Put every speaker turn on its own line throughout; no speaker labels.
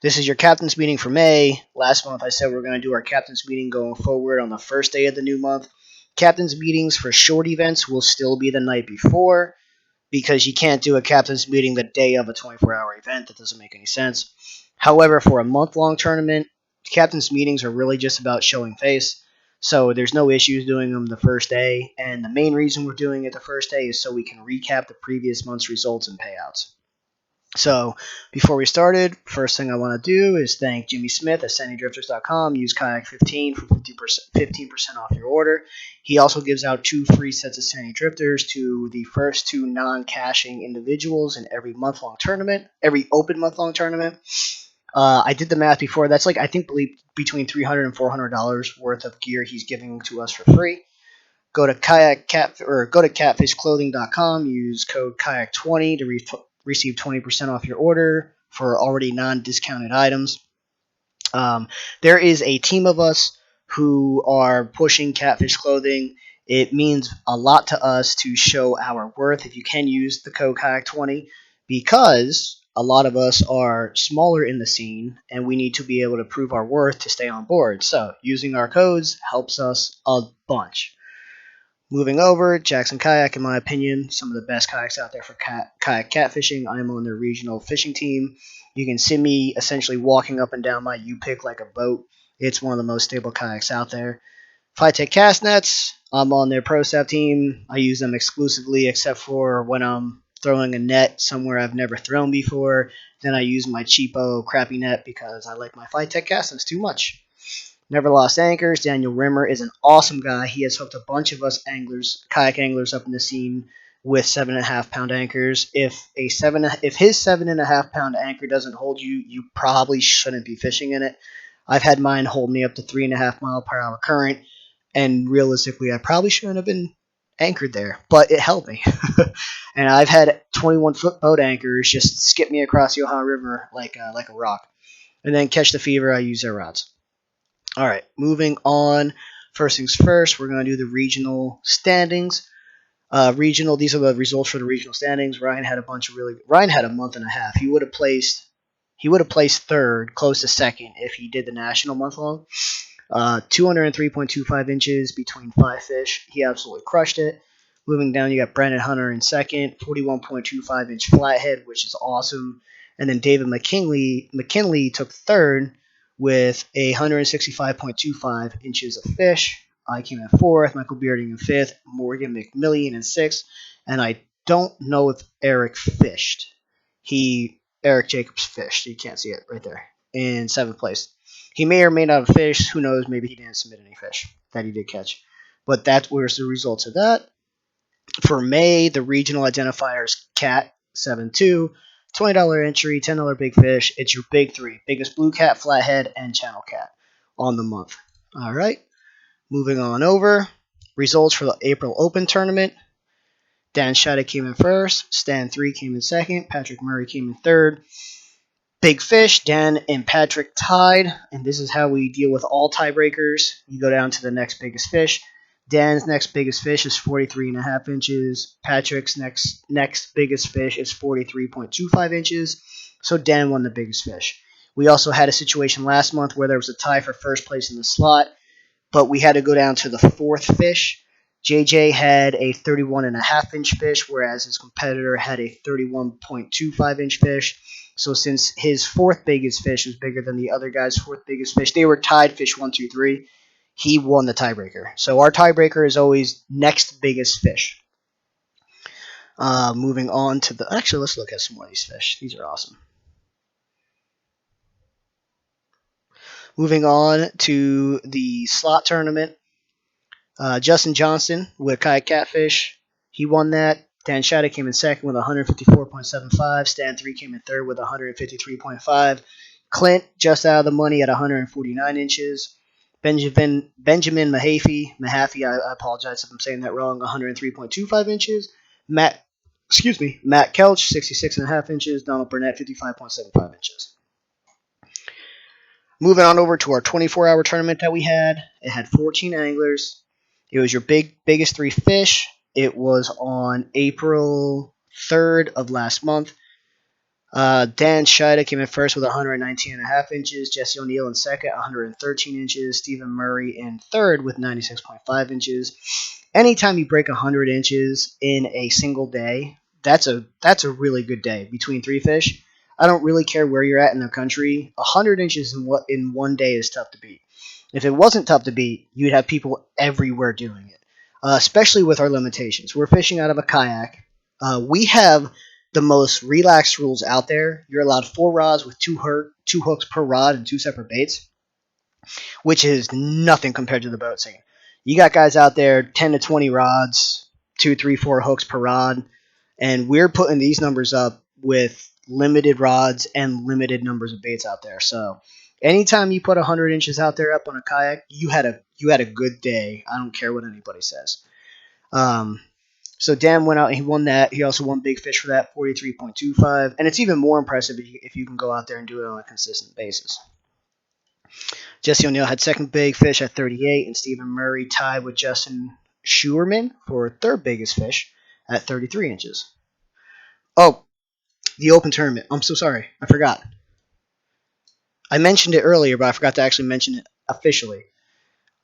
This is your captain's meeting for May. Last month I said we're going to do our captain's meeting going forward on the first day of the new month. Captain's meetings for short events will still be the night before because you can't do a captain's meeting the day of a 24-hour event. That doesn't make any sense. However, for a month-long tournament, captain's meetings are really just about showing face. So there's no issues doing them the first day. And the main reason we're doing it the first day is so we can recap the previous month's results and payouts. So before we started, first thing I want to do is thank Jimmy Smith at SandyDrifters.com. Use Kayak15 for 15% off your order. He also gives out 2 free sets of Sandy Drifters to the first 2 non-cashing individuals in every month-long tournament, every open month-long tournament. I did the math before. That's like, I think, between $300 and $400 worth of gear he's giving to us for free. Go to catfishclothing.com. Use code kayak20 to receive 20% off your order for already non-discounted items. There is a team of us who are pushing Catfish Clothing. It means a lot to us to show our worth if you can use the code kayak20 because a lot of us are smaller in the scene and we need to be able to prove our worth to stay on board. So using our codes helps us a bunch. Moving over, Jackson Kayak, in my opinion, some of the best kayaks out there for kayak catfishing. I'm on their regional fishing team. You can see me essentially walking up and down my U-pick like a boat. It's one of the most stable kayaks out there. Phytech cast nets, I'm on their pro staff team. I use them exclusively except for when I'm throwing a net somewhere I've never thrown before. Then I use my cheapo crappy net because I like my Phytech cast nets too much. Never Lost Anchors. Daniel Rimmer is an awesome guy. He has hooked a bunch of us anglers, kayak anglers, up in the scene with 7.5 pound anchors. If his 7.5 pound anchor doesn't hold you, you probably shouldn't be fishing in it. I've had mine hold me up to 3.5 mile per hour current, and realistically, I probably shouldn't have been anchored there, but it helped me. And I've had 21-foot boat anchors just skip me across the Ohio River like a rock. And then Catch the Fever, I use their rods. All right, moving on. First things first, we're going to do the regional standings. These are the results for the regional standings. Ryan had a month and a half. He would have placed third, close to second, if he did the national month long. 203.25 inches between 5 fish. He absolutely crushed it. Moving down, you got Brandon Hunter in second, 41.25 inch flathead, which is awesome. And then David McKinley took third with 165.25 inches of fish. I came in fourth, Michael Bearding in fifth, Morgan McMillian in sixth, and I don't know if Eric fished. Eric Jacobs fished. You can't see it right there. In seventh place. He may or may not have fished. Who knows? Maybe he didn't submit any fish that he did catch. But that was the results of that. For May, the regional identifiers Cat72, $20 entry, $10 big fish. It's your big 3. Biggest blue cat, flathead, and channel cat on the month. All right. Moving on over. Results for the April Open tournament. Dan Shattuck came in first. Stan 3 came in second. Patrick Murray came in third. Big fish, Dan and Patrick tied. And this is how we deal with all tiebreakers. You go down to the next biggest fish. Dan's next biggest fish is 43.5 inches. Patrick's next biggest fish is 43.25 inches. So Dan won the biggest fish. We also had a situation last month where there was a tie for first place in the slot, but we had to go down to the fourth fish. JJ had a 31.5 inch fish, whereas his competitor had a 31.25 inch fish. So since his fourth biggest fish was bigger than the other guy's fourth biggest fish, they were tied fish 1, 2, 3. He won the tiebreaker. So our tiebreaker is always next biggest fish. Moving on to actually, let's look at some more of these fish. These are awesome. Moving on to the slot tournament. Justin Johnson with Kayak Catfish. He won that. Dan Shattuck came in second with 154.75. Stan 3 came in third with 153.5. Clint just out of the money at 149 inches. Benjamin Mahaffey, I apologize if I'm saying that wrong, 103.25 inches. Matt Kelch, 66.5 inches. Donald Burnett, 55.75 inches. Moving on over to our 24-hour tournament that we had. It had 14 anglers. It was your biggest 3 fish. It was on April 3rd of last month. Dan Scheida came in first with 119.5 inches. Jesse O'Neill in second, 113 inches. Stephen Murray in third with 96.5 inches. Anytime you break 100 inches in a single day, that's a really good day between three fish. I don't really care where you're at in the country. 100 inches in one day is tough to beat. If it wasn't tough to beat, you'd have people everywhere doing it, especially with our limitations. We're fishing out of a kayak. We have the most relaxed rules out there. You're allowed 4 rods with two hooks per rod and two separate baits, which is nothing compared to the boat scene. You got guys out there 10 to 20 rods, 2, 3, 4 hooks per rod, and we're putting these numbers up with limited rods and limited numbers of baits out there. So anytime you put 100 inches out there up on a kayak, you had a good day. I don't care what anybody says. So Dan went out and he won that. He also won Big Fish for that, 43.25. And it's even more impressive if you can go out there and do it on a consistent basis. Jesse O'Neill had second Big Fish at 38, and Stephen Murray tied with Justin Schuerman for third biggest fish at 33 inches. Oh, the Open Tournament. I'm so sorry. I forgot. I mentioned it earlier, but I forgot to actually mention it officially.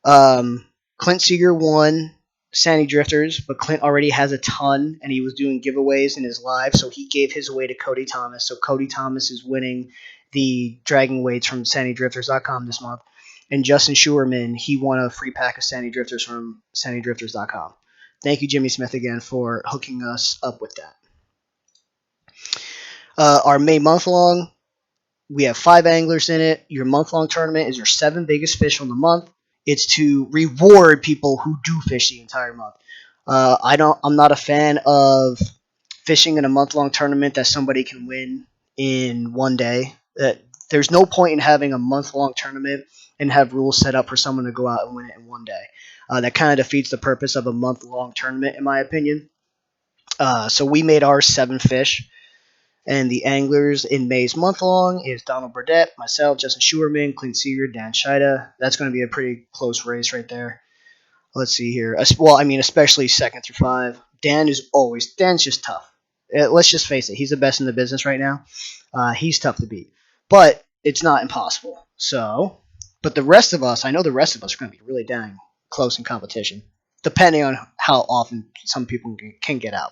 Clint Seeger won Sandy Drifters, but Clint already has a ton, and he was doing giveaways in his live, so he gave his away to Cody Thomas. So Cody Thomas is winning the dragging weights from SandyDrifters.com this month. And Justin Schuerman, he won a free pack of Sandy Drifters from SandyDrifters.com. Thank you, Jimmy Smith, again, for hooking us up with that. Our May month-long, we have 5 anglers in it. Your month-long tournament is your 7 biggest fish on the month. It's to reward people who do fish the entire month. I'm not a fan of fishing in a month-long tournament that somebody can win in one day. There's no point in having a month-long tournament and have rules set up for someone to go out and win it in one day. That kind of defeats the purpose of a month-long tournament, in my opinion. So we made ours 7 fish. And the anglers in May's month-long is Donald Burdett, myself, Justin Schuerman, Clint Seeger, Dan Scheida. That's going to be a pretty close race right there. Let's see here. Well, I mean, especially 2nd through 5. Dan's just tough. Let's just face it. He's the best in the business right now. He's tough to beat. But it's not impossible. But the rest of us, I know the rest of us are going to be really dang close in competition, depending on how often some people can get out.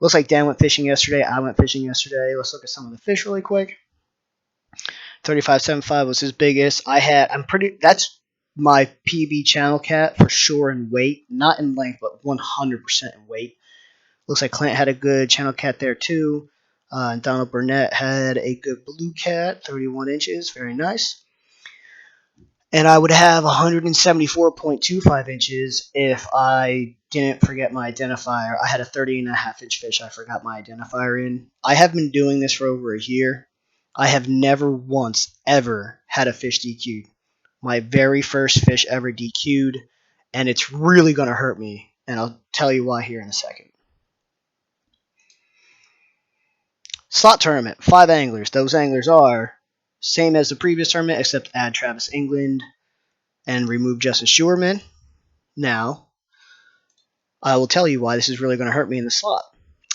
Looks like Dan went fishing yesterday. I went fishing yesterday. Let's look at some of the fish really quick. 35.75 was his biggest. That's my PB channel cat for sure in weight. Not in length, but 100% in weight. Looks like Clint had a good channel cat there too. And Donald Burnett had a good blue cat, 31 inches. Very nice. And I would have 174.25 inches if I didn't forget my identifier. I had a 30.5-inch fish I forgot my identifier in. I have been doing this for over a year. I have never once ever had a fish DQ'd. My very first fish ever DQ'd, and it's really going to hurt me, and I'll tell you why here in a second. Slot tournament, 5 anglers. Those anglers are same as the previous tournament, except add Travis England and remove Justin Schuerman. Now, I will tell you why this is really going to hurt me in the slot.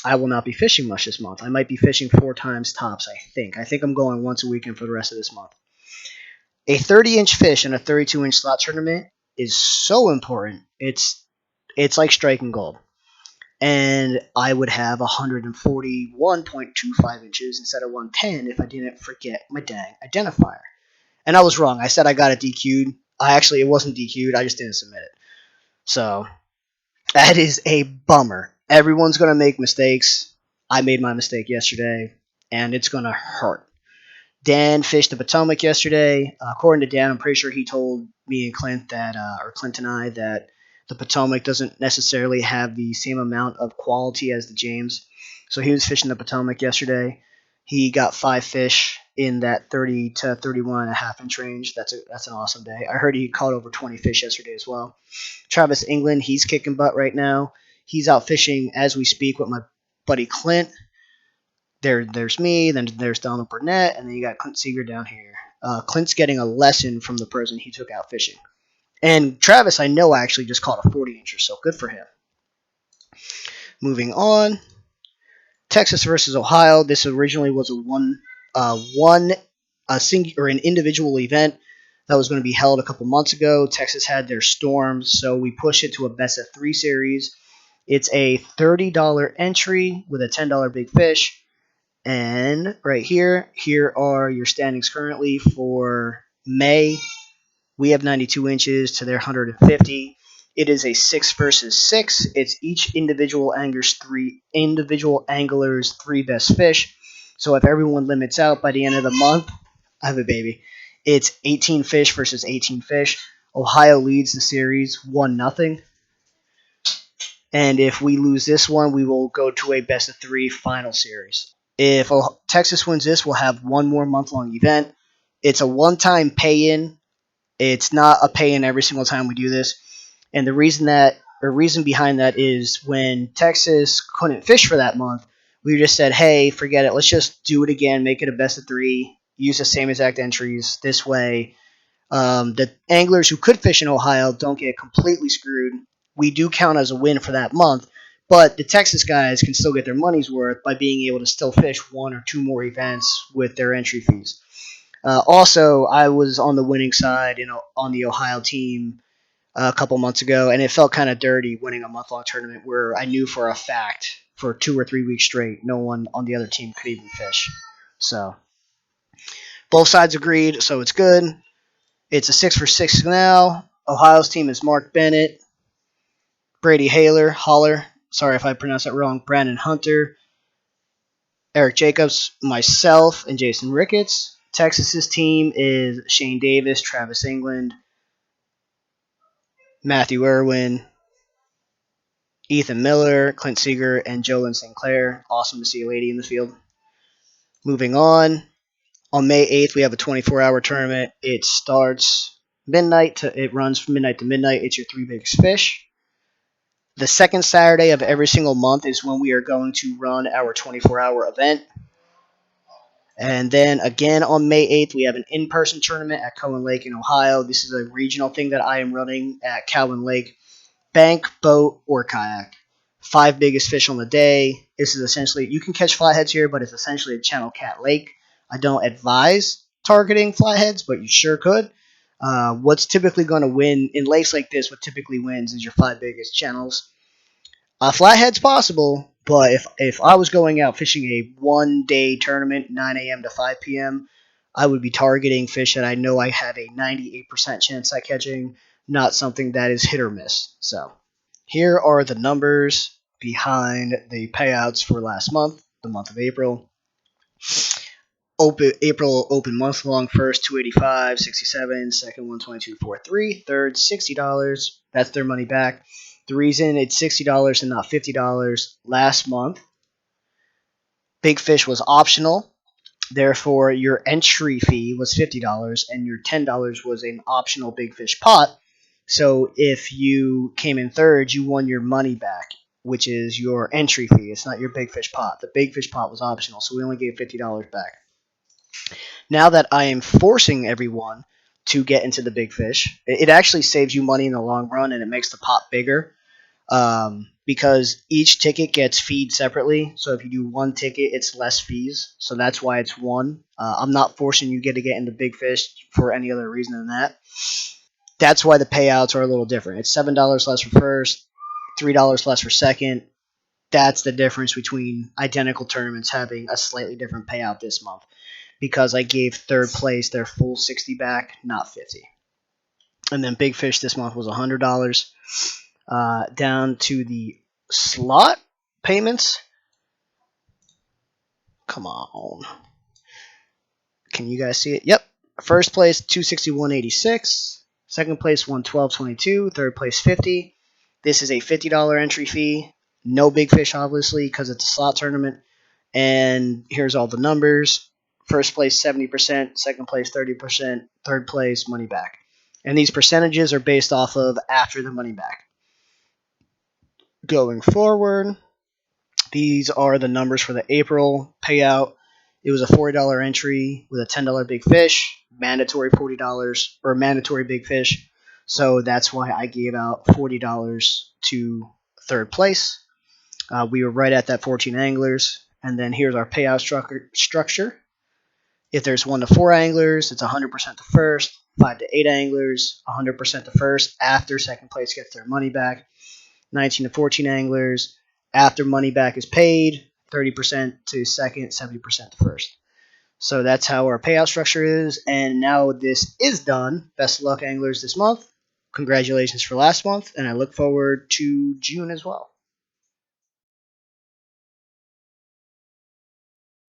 I will not be fishing much this month. I might be fishing 4 times tops, I think. I think I'm going once a weekend for the rest of this month. A 30-inch fish in a 32-inch slot tournament is so important. It's like striking gold. And I would have 141.25 inches instead of 110 if I didn't forget my dang identifier. And I was wrong. I said I got it DQ'd. It wasn't DQ'd. I just didn't submit it. So, that is a bummer. Everyone's going to make mistakes. I made my mistake yesterday, and it's going to hurt. Dan fished the Potomac yesterday. According to Dan, I'm pretty sure he told me and Clint Clint and I, that the Potomac doesn't necessarily have the same amount of quality as the James. So he was fishing the Potomac yesterday. He got 5 fish in that 30 to 31.5-inch range. That's an awesome day. I heard he caught over 20 fish yesterday as well. Travis England, he's kicking butt right now. He's out fishing as we speak with my buddy Clint. There's me, then there's Donald Burnett, and then you got Clint Seeger down here. Clint's getting a lesson from the person he took out fishing. And Travis, I know, actually just caught a 40-incher, so good for him. Moving on. Texas versus Ohio. This originally was an individual event that was going to be held a couple months ago. Texas had their storms, so we pushed it to a best of 3 series. It's a $30 entry with a $10 big fish. And right here are your standings currently for May. We have 92 inches to their 150. It is a 6 versus 6. It's each individual angler's three best fish. So if everyone limits out by the end of the month, I have a baby. It's 18 fish versus 18 fish. Ohio leads the series 1-0. And if we lose this one, we will go to a best of 3 final series. If Texas wins this, we'll have one more month-long event. It's a one-time pay-in. It's not a pay-in every single time we do this. And the reason behind that is when Texas couldn't fish for that month, we just said, hey, forget it. Let's just do it again. Make it a best of 3. Use the same exact entries. This way, the anglers who could fish in Ohio don't get completely screwed. We do count as a win for that month, but the Texas guys can still get their money's worth by being able to still fish 1 or 2 more events with their entry fees. Also, I was on the winning side, on the Ohio team a couple months ago, and it felt kind of dirty winning a month-long tournament where I knew for a fact for 2 or 3 weeks straight no one on the other team could even fish. So both sides agreed, so it's good. It's a 6 for 6 now. Ohio's team is Mark Bennett, Brady Holler, sorry if I pronounced that wrong, Brandon Hunter, Eric Jacobs, myself, and Jason Ricketts. Texas's team is Shane Davis, Travis England, Matthew Irwin, Ethan Miller, Clint Seeger, and Jolyn St. Clair. Awesome to see a lady in the field. Moving on. On May 8th, we have a 24-hour tournament. It starts it runs from midnight to midnight. It's your 3 biggest fish. The second Saturday of every single month is when we are going to run our 24-hour event. And then again on May 8th, we have an in-person tournament at Cowan Lake in Ohio. This is a regional thing that I am running at Cowan Lake. Bank, boat, or kayak. 5 biggest fish on the day. This is essentially, you can catch flatheads here, but it's essentially a channel cat lake. I don't advise targeting flatheads, but you sure could. What's typically going to win in lakes like this, what typically wins is your 5 biggest channels. Flathead's possible, but if I was going out fishing a one-day tournament, 9 a.m. to 5 p.m., I would be targeting fish that I know I have a 98% chance at catching, not something that is hit or miss. So here are the numbers behind the payouts for last month, the month of April. April open month long, first $285, $67, second $122.43, third $60. That's their money back. The reason it's $60 and not $50 last month, Big Fish was optional. Therefore, your entry fee was $50 and your $10 was an optional Big Fish pot. So if you came in third, you won your money back, which is your entry fee. It's not your Big Fish pot. The Big Fish pot was optional, so we only gave $50 back. Now that I am forcing everyone to get into the Big Fish, it actually saves you money in the long run and it makes the pot bigger. Because each ticket gets feed separately. So if you do one ticket, it's less fees. So that's why it's 1. I'm not forcing you to get into Big Fish for any other reason than that. That's why the payouts are a little different. It's $7 less for first, $3 less for second. That's the difference between identical tournaments having a slightly different payout this month. Because I gave third place their full 60 back, not 50. And then Big Fish this month was $100. Down to the slot payments. Come on. Can you guys see it? Yep. First place, $261.86. Second place, $112.22. Third place, $50. This is a $50 entry fee. No Big Fish, obviously, because it's a slot tournament. And here's all the numbers. First place, 70%. Second place, 30%. Third place, money back. And these percentages are based off of after the money back. Going forward, these are the numbers for the April payout. It was a $40 entry with a $10 Big Fish, mandatory $40 or mandatory Big Fish. So that's why I gave out $40 to third place. We were right at that 14 anglers. And then here's our payout structure. If there's 1 to 4 anglers, it's 100% to first. 5 to 8 anglers, 100% to first after second place gets their money back. 19 to 14 anglers, after money back is paid, 30% to second, 70% to first. So that's how our payout structure is. And now this is done. Best of luck, anglers, this month. Congratulations for last month, and I look forward to June as well.